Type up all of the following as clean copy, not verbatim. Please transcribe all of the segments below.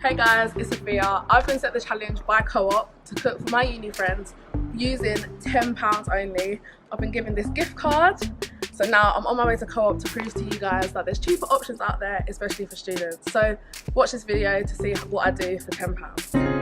Hey guys, it's Afia. I've been set the challenge by Co-op to cook for my uni friends using £10 only. I've been given this gift card, so now I'm on my way to Co-op to prove to you guys that there's cheaper options out there, especially for students. So watch this video to see what I do for £10.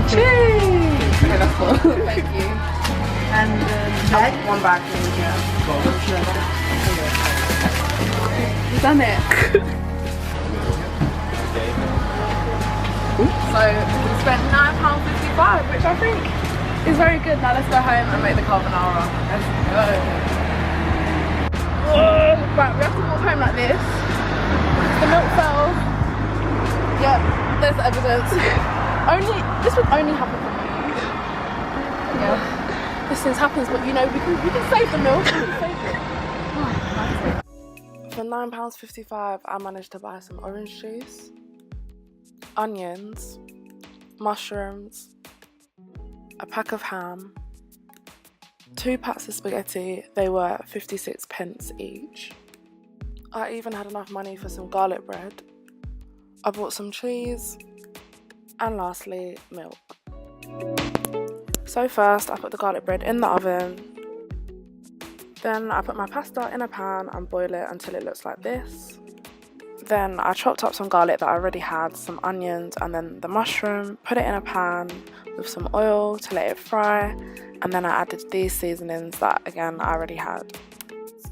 Cheers! Okay, that's cool. Thank you. And egg, one bag. You've done it. So we spent £9.55, which I think is very good. Now let's go home and make the carbonara. Let's go. Right, we have to walk home like this. The milk fell. Yep, there's the evidence. This would only happen for me. Yeah, this thing happens, but you know, we can save the milk. For £9.55, I managed to buy some orange juice, onions, mushrooms, a pack of ham, 2 packs of spaghetti. They were 56p each. I even had enough money for some garlic bread. I bought some cheese, and lastly, milk. So first, I put the garlic bread in the oven. Then I put my pasta in a pan and boil it until it looks like this. Then I chopped up some garlic that I already had, some onions, and then the mushroom. Put it in a pan with some oil to let it fry. And then I added these seasonings that, again, I already had.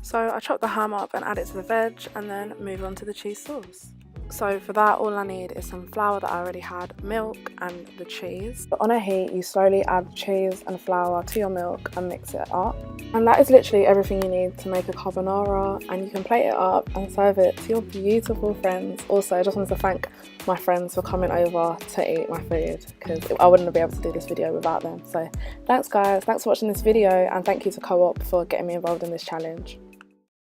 So I chopped the ham up and add it to the veg, and then move on to the cheese sauce. So for that, all I need is some flour that I already had, milk, and the cheese. On a heat, you slowly add cheese and flour to your milk and mix it up. And that is literally everything you need to make a carbonara, and you can plate it up and serve it to your beautiful friends. Also, I just wanted to thank my friends for coming over to eat my food, because I wouldn't be able to do this video without them. So thanks guys, thanks for watching this video, and thank you to Co-op for getting me involved in this challenge.